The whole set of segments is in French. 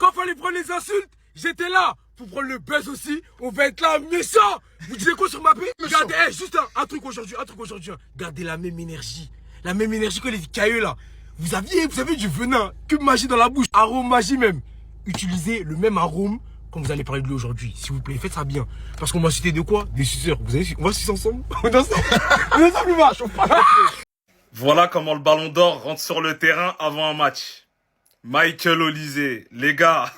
Quand fallait prendre les insultes, j'étais là. Pour prendre le buzz aussi, on va être là, méchant. Vous disiez quoi sur Mbappé? Regardez, juste un truc aujourd'hui, Gardez la même énergie que les cailloux là. Vous avez du venin, que magie dans la bouche, arôme magie même. Utilisez le même arôme quand vous allez parler de lui aujourd'hui. S'il vous plaît, faites ça bien. Parce qu'on va citer de quoi? Des suceurs. Vous avez, on va sucer ensemble? On est ensemble? On est ensemble, on chauffe pas. Voilà comment le Ballon d'Or rentre sur le terrain avant un match. Michael Olise, les gars,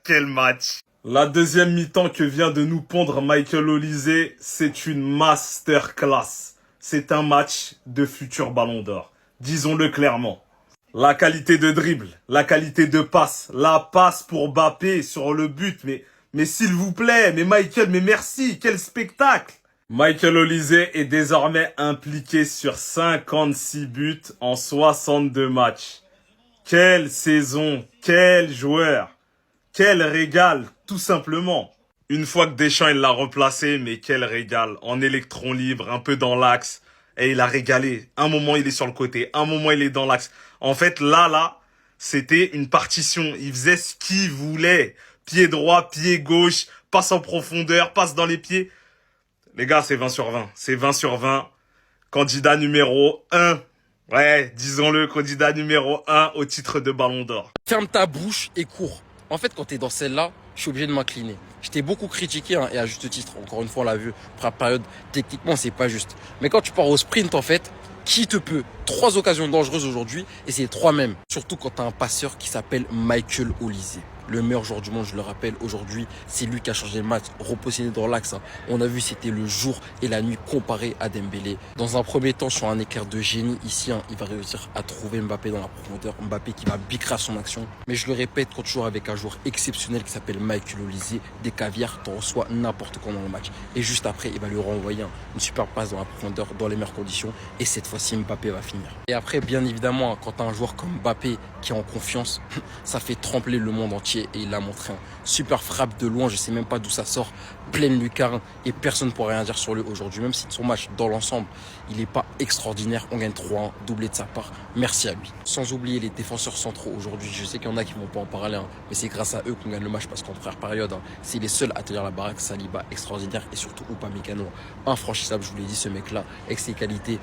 quel match. La deuxième mi-temps que vient de nous pondre Michael Olise, c'est une masterclass. C'est un match de futur Ballon d'Or. Disons-le clairement. La qualité de dribble, la qualité de passe, la passe pour Mbappé sur le but, mais s'il vous plaît, mais Michael, mais merci, quel spectacle. Michael Olise est désormais impliqué sur 56 buts en 62 matchs. Quelle saison, quel joueur, quel régal, tout simplement. Une fois que Deschamps il l'a replacé, mais quel régal, en électron libre, un peu dans l'axe. Et il a régalé. Un moment il est sur le côté, un moment il est dans l'axe. En fait là, c'était une partition. Il faisait ce qu'il voulait. Pied droit, pied gauche, passe en profondeur, passe dans les pieds. Les gars, c'est 20 sur 20. C'est 20 sur 20. Candidat numéro 1. Ouais, disons-le, candidat numéro 1 au titre de Ballon d'Or. Ferme ta bouche et cours. En fait, quand t'es dans celle-là, je suis obligé de m'incliner. Je t'ai beaucoup critiqué, et à juste titre. Encore une fois, on l'a vu, première période, techniquement, c'est pas juste. Mais quand tu pars au sprint, en fait, qui te peut? 3 occasions dangereuses aujourd'hui, et c'est les 3 mêmes. Surtout quand t'as un passeur qui s'appelle Michael Olise. Le meilleur joueur du monde, je le rappelle, aujourd'hui, c'est lui qui a changé le match, repositionné dans l'axe. On a vu, c'était le jour et la nuit comparé à Dembélé. Dans un premier temps, sur un éclair de génie, ici, il va réussir à trouver Mbappé dans la profondeur. Mbappé qui va bicrer à son action. Mais je le répète, quand tu joues avec un joueur exceptionnel qui s'appelle Michael Olise, des caviars, t'en reçois n'importe quand dans le match. Et juste après, il va lui renvoyer une super passe dans la profondeur, dans les meilleures conditions. Et cette fois-ci, Mbappé va finir. Et après, bien évidemment, quand t'as un joueur comme Mbappé qui est en confiance, ça fait trembler le monde entier. Et il a montré un super frappe de loin, je sais même pas d'où ça sort, pleine lucarne, et personne ne pourrait rien dire sur lui aujourd'hui, même si son match dans l'ensemble il n'est pas extraordinaire. On gagne 3-1, doublé de sa part, merci à lui. Sans oublier les défenseurs centraux aujourd'hui, je sais qu'il y en a qui vont pas en parler, mais c'est grâce à eux qu'on gagne le match, parce qu'en première période, c'est les seuls à tenir la baraque. Saliba extraordinaire, et surtout Upamecano infranchissable. Je vous l'ai dit, ce mec là avec ses qualités,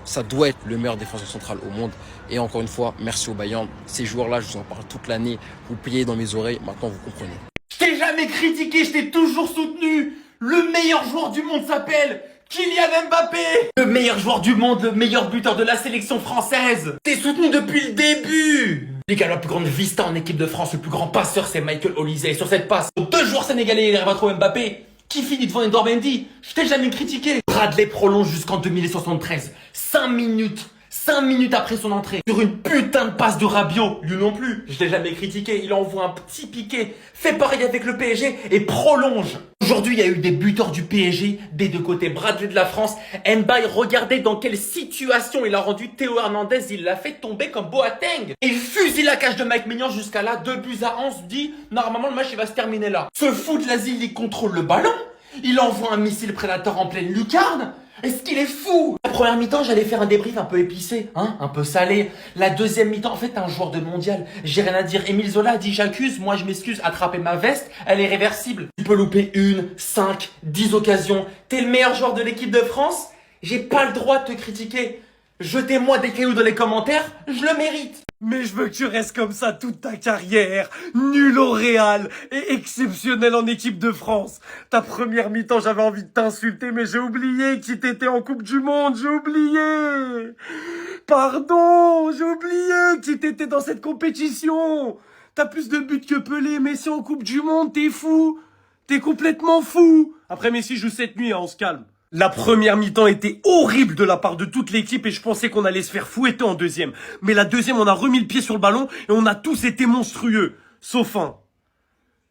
ça doit être le meilleur défenseur central au monde. Et encore une fois, merci au Bayern. Ces joueurs là, je vous en parle toute l'année, vous payez dans mes oreilles, maintenant vous comprenez. Je t'ai jamais critiqué, je t'ai toujours soutenu. Le meilleur joueur du monde s'appelle Kylian Mbappé. Le meilleur joueur du monde, le meilleur buteur de la sélection française. T'es soutenu depuis le début. Les gars, la plus grande vista en équipe de France, le plus grand passeur, c'est Michael Olise. Et sur cette passe, 2 joueurs sénégalais, il arrive à trouver Mbappé, qui finit devant Edouard Mendy. Je t'ai jamais critiqué. Bradley prolonge jusqu'en 2073. 5 minutes après son entrée, sur une putain de passe de Rabiot. Lui non plus, je l'ai jamais critiqué. Il envoie un petit piqué, fait pareil avec le PSG et prolonge. Aujourd'hui, il y a eu des buteurs du PSG des deux côtés. Bradley de la France, Mbaye, regardez dans quelle situation il a rendu Théo Hernandez. Il l'a fait tomber comme Boateng. Et il fusille la cage de Mike Maignan jusqu'à là. 2-1. On se dit, normalement, le match il va se terminer là. Ce fou de l'asile, il contrôle le ballon. Il envoie un missile prédateur en pleine lucarne. Est-ce qu'il est fou? La première mi-temps, j'allais faire un débrief un peu épicé, un peu salé. La deuxième mi-temps, en fait, t'es un joueur de mondial. J'ai rien à dire. Émile Zola a dit j'accuse, moi je m'excuse, attraper ma veste, elle est réversible. Tu peux louper 1, 5, 10 occasions. T'es le meilleur joueur de l'équipe de France. J'ai pas le droit de te critiquer. Jetez-moi des cailloux dans les commentaires, je le mérite. Mais je veux que tu restes comme ça toute ta carrière, nul au Real et exceptionnel en équipe de France. Ta première mi-temps, j'avais envie de t'insulter, mais j'ai oublié qui t'étais en Coupe du Monde, j'ai oublié. Pardon, j'ai oublié qui t'étais dans cette compétition. T'as plus de buts que Pelé, Messi en Coupe du Monde, t'es fou. T'es complètement fou. Après Messi joue cette nuit, on se calme. La première mi-temps était horrible de la part de toute l'équipe et je pensais qu'on allait se faire fouetter en deuxième. Mais la deuxième, on a remis le pied sur le ballon et on a tous été monstrueux. Sauf un.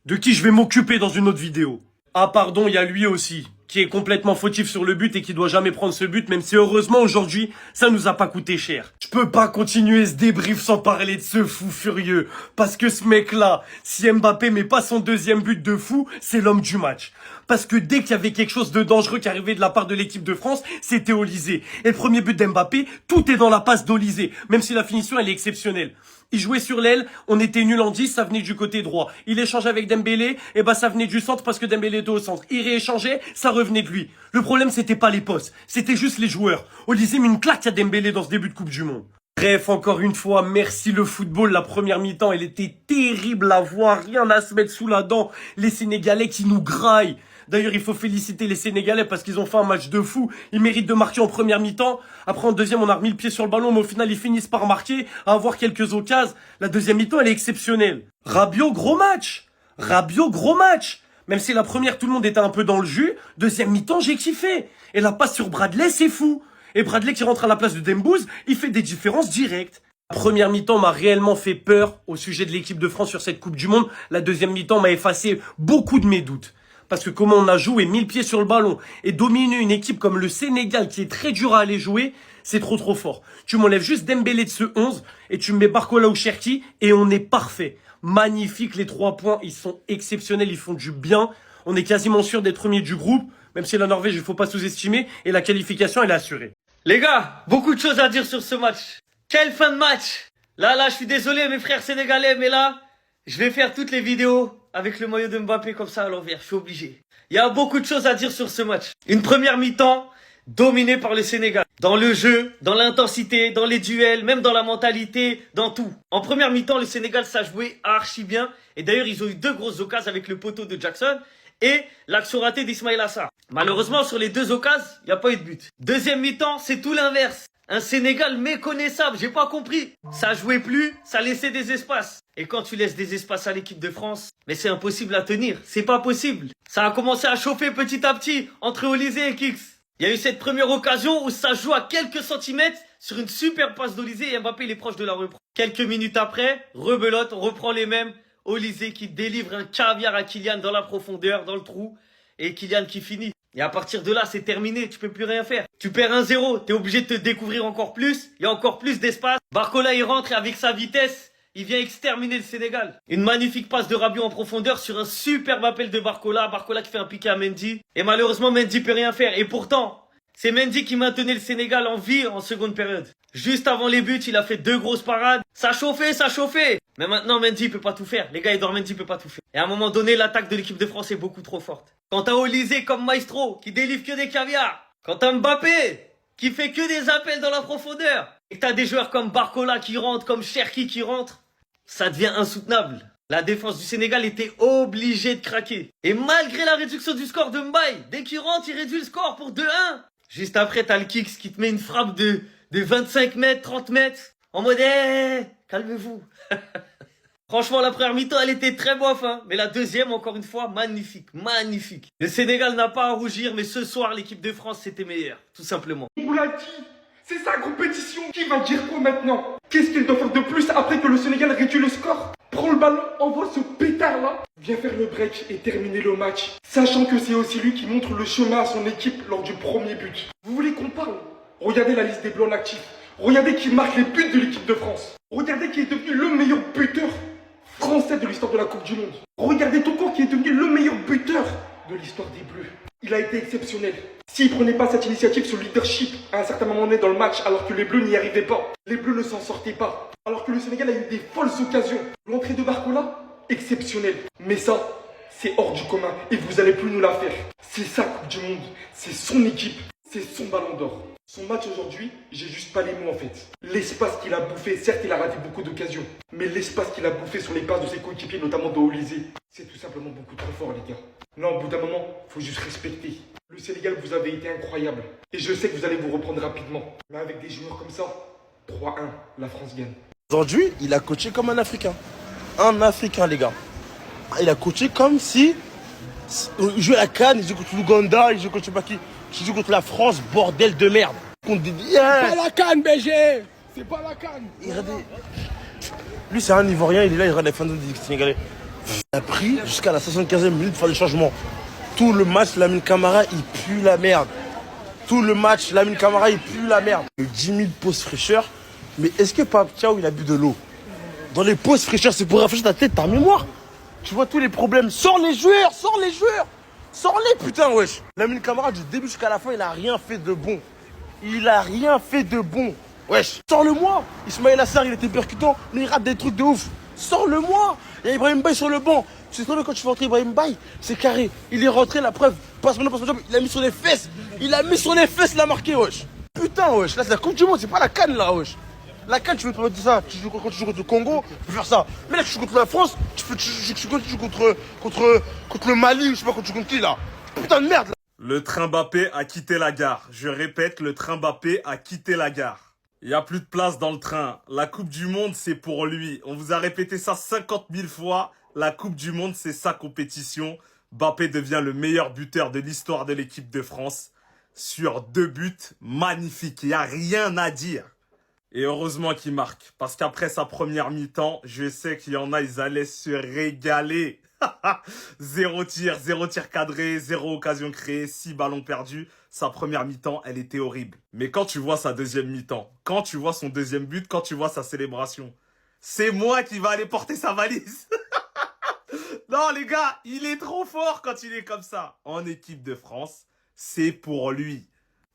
De qui je vais m'occuper dans une autre vidéo. Ah pardon, il y a lui aussi, qui est complètement fautif sur le but et qui doit jamais prendre ce but, même si heureusement aujourd'hui, ça nous a pas coûté cher. Je peux pas continuer ce débrief sans parler de ce fou furieux. Parce que ce mec-là, si Mbappé met pas son deuxième but de fou, c'est l'homme du match. Parce que dès qu'il y avait quelque chose de dangereux qui arrivait de la part de l'équipe de France, c'était Olise. Et le premier but d'Mbappé, tout est dans la passe d'Olise, même si la finition elle est exceptionnelle. Il jouait sur l'aile, on était nul en 10, ça venait du côté droit. Il échangeait avec Dembélé, et bah ça venait du centre parce que Dembélé était au centre. Il rééchangeait, ça revenait de lui. Le problème c'était pas les postes, c'était juste les joueurs. Olysée met une claque à Dembélé dans ce début de Coupe du Monde. Bref, encore une fois, merci le football. La première mi-temps, elle était terrible à voir, rien à se mettre sous la dent. Les Sénégalais qui nous graillent. D'ailleurs, il faut féliciter les Sénégalais parce qu'ils ont fait un match de fou. Ils méritent de marquer en première mi-temps. Après, en deuxième, on a remis le pied sur le ballon, mais au final, ils finissent par marquer, à avoir quelques occasions. La deuxième mi-temps, elle est exceptionnelle. Rabiot, gros match. Rabiot, gros match. Même si la première, tout le monde était un peu dans le jus. Deuxième mi-temps, j'ai kiffé. Et la passe sur Bradley, c'est fou. Et Bradley qui rentre à la place de Dembouz, il fait des différences directes. La première mi-temps m'a réellement fait peur au sujet de l'équipe de France sur cette Coupe du Monde. La deuxième mi-temps m'a effacé beaucoup de mes doutes. Parce que comment on a joué 1000 pieds sur le ballon et dominer une équipe comme le Sénégal qui est très dur à aller jouer, c'est trop fort. Tu m'enlèves juste Dembélé de ce 11 et tu me mets Barcola ou Cherki et on est parfait. Magnifique, les 3 points, ils sont exceptionnels, ils font du bien. On est quasiment sûr d'être premier du groupe, même si la Norvège, il faut pas sous-estimer, et la qualification, elle est assurée. Les gars, beaucoup de choses à dire sur ce match. Quelle fin de match! Là, je suis désolé mes frères sénégalais, mais là, je vais faire toutes les vidéos avec le maillot de Mbappé comme ça à l'envers, je suis obligé. Il y a beaucoup de choses à dire sur ce match. Une première mi-temps dominée par le Sénégal. Dans le jeu, dans l'intensité, dans les duels, même dans la mentalité, dans tout. En première mi-temps, le Sénégal, ça jouait archi bien. Et d'ailleurs, ils ont eu 2 grosses occasions avec le poteau de Jackson et l'action ratée d'Ismaïla Assar. Malheureusement, sur les 2 occasions, il n'y a pas eu de but. Deuxième mi-temps, c'est tout l'inverse. Un Sénégal méconnaissable, j'ai pas compris. Ça jouait plus, ça laissait des espaces. Et quand tu laisses des espaces à l'équipe de France, mais c'est impossible à tenir, c'est pas possible. Ça a commencé à chauffer petit à petit entre Olysée et Kix. Il y a eu cette première occasion où ça joue à quelques centimètres sur une super passe d'Olysée et Mbappé il est proche de la reprendre. Quelques minutes après, rebelote, on reprend les mêmes. Olysée qui délivre un caviar à Kylian dans la profondeur, dans le trou. Et Kylian qui finit. Et à partir de là, c'est terminé, tu peux plus rien faire. Tu perds 1-0, t'es obligé de te découvrir encore plus. Il y a encore plus d'espace. Barcola, il rentre et avec sa vitesse, il vient exterminer le Sénégal. Une magnifique passe de Rabiot en profondeur sur un superbe appel de Barcola. Barcola qui fait un piqué à Mendy. Et malheureusement, Mendy peut rien faire. Et pourtant, c'est Mendy qui maintenait le Sénégal en vie en seconde période. Juste avant les buts, il a fait 2 grosses parades. Ça chauffait, ça chauffait. Mais maintenant, Mendy peut pas tout faire. Les gars, Edouard Mendy peut pas tout faire. Et à un moment donné, l'attaque de l'équipe de France est beaucoup trop forte. Quand t'as Olysée comme maestro, qui délivre que des caviars. Quand t'as Mbappé, qui fait que des appels dans la profondeur. Et que t'as des joueurs comme Barcola qui rentrent, comme Cherki qui rentrent. Ça devient insoutenable. La défense du Sénégal était obligée de craquer. Et malgré la réduction du score de Mbaye, dès qu'il rentre, il réduit le score pour 2-1. Juste après, t'as le Kix qui te met une frappe de 25 mètres, 30 mètres. En mode, calmez-vous. Franchement, la première mi-temps, elle était très bof, hein. Mais la deuxième, encore une fois, magnifique, magnifique. Le Sénégal n'a pas à rougir, mais ce soir, l'équipe de France, c'était meilleur. Tout simplement. Il vous l'a dit, c'est sa compétition. Qui va dire quoi maintenant? Qu'est-ce qu'il doit faire de plus après que le Sénégal réduit le score? Prends le ballon, envoie ce pétard-là. Viens faire le break et terminer le match. Sachant que c'est aussi lui qui montre le chemin à son équipe lors du premier but. Vous voulez qu'on parle? Regardez la liste des blancs actifs. Regardez qui marque les buts de l'équipe de France. Regardez qui est devenu le meilleur buteur français de l'histoire de la Coupe du Monde. Regardez Toko qui est devenu le meilleur buteur de l'histoire des Bleus. Il a été exceptionnel. S'il prenait pas cette initiative, ce leadership à un certain moment donné dans le match, alors que les Bleus n'y arrivaient pas, les Bleus ne s'en sortaient pas, alors que le Sénégal a eu des folles occasions. L'entrée de Barcola, exceptionnelle. Mais ça, c'est hors du commun et vous allez plus nous la faire. C'est sa Coupe du Monde, c'est son équipe, c'est son ballon d'or. Son match aujourd'hui, j'ai juste pas les mots en fait. L'espace qu'il a bouffé, certes il a raté beaucoup d'occasions, mais l'espace qu'il a bouffé sur les passes de ses coéquipiers, notamment de Olysée, c'est tout simplement beaucoup trop fort les gars. Là au bout d'un moment, faut juste respecter. Le Sénégal, vous avez été incroyable. Et je sais que vous allez vous reprendre rapidement. Mais avec des joueurs comme ça, 3-1, la France gagne. Aujourd'hui, il a coaché comme un Africain. Un Africain, les gars. Il a coaché comme si il jouait à la CAN, il joue contre l'Ouganda, il joue contre je sais pas qui. Il joue contre la France, bordel de merde. Contre des... C'est pas la CAN, BG. C'est pas la CAN. Lui, c'est un Ivoirien, il est là, il regarde les fans des Sénégalais. Il a pris jusqu'à la 75e minute pour faire le changement. Tout le match, Lamine Camara, il pue la merde. Tout le match, Lamine Camara, il pue la merde. 10 000 pauses fraîcheur. Mais est-ce que Pape Thiaw, il a bu de l'eau? Dans les pauses fraîcheur, c'est pour rafraîchir ta tête, ta mémoire. Tu vois tous les problèmes. Sors les joueurs, sors les joueurs. Sors-les, putain, wesh. Lamine Camara, du début jusqu'à la fin, il a rien fait de bon. Il a rien fait de bon. Wesh, sors-le-moi. Ismaël Assar, il était percutant, mais il rate des trucs de ouf. Sors-le-moi. Il y a Ibrahim Baye sur le banc. Tu sais très bien quand tu fais entrer Ibrahim Baye, c'est carré. Il est rentré, la preuve. Passe mon job, il a mis sur les fesses. Il a mis sur les fesses, il a marqué, wesh. Putain, wesh, là c'est la Coupe du Monde, c'est pas la CAN là, wesh. La CAN, tu veux te permettre de ça. Quand tu joues contre le Congo, tu peux faire ça. Mais là, tu joues contre la France, tu joues contre le Mali, je sais pas, quand tu joues contre qui là. Putain de merde là. Le train Mbappé a quitté la gare. Je répète, le train Mbappé a quitté la gare. Il n'y a plus de place dans le train. La Coupe du Monde, c'est pour lui. On vous a répété ça 50 000 fois. La Coupe du Monde, c'est sa compétition. Mbappé devient le meilleur buteur de l'histoire de l'équipe de France. Sur 2 buts magnifiques. Il n'y a rien à dire. Et heureusement qu'il marque. Parce qu'après sa première mi-temps, je sais qu'il y en a, ils allaient se régaler. 0 tir cadré, 0 occasion créée, 6 ballons perdus. Sa première mi-temps, elle était horrible. Mais quand tu vois sa deuxième mi-temps, quand tu vois son deuxième but, quand tu vois sa célébration, c'est moi qui va aller porter sa valise. Non les gars, il est trop fort quand il est comme ça. En équipe de France, c'est pour lui.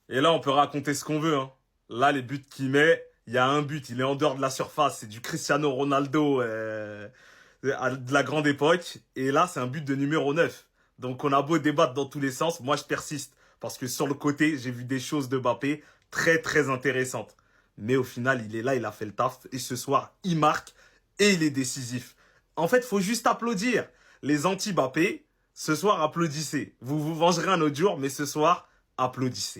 Et là, on peut raconter ce qu'on veut, hein. Là, les buts qu'il met, il y a un but, il est en dehors de la surface. C'est du Cristiano Ronaldo de la grande époque. Et là, c'est un but de numéro 9. Donc, on a beau débattre dans tous les sens. Moi, je persiste. Parce que sur le côté, j'ai vu des choses de Mbappé très, très intéressantes. Mais au final, il est là, il a fait le taf. Et ce soir, il marque et il est décisif. En fait, il faut juste applaudir. Les anti-Mbappé, ce soir, applaudissez. Vous vous vengerez un autre jour, mais ce soir, applaudissez.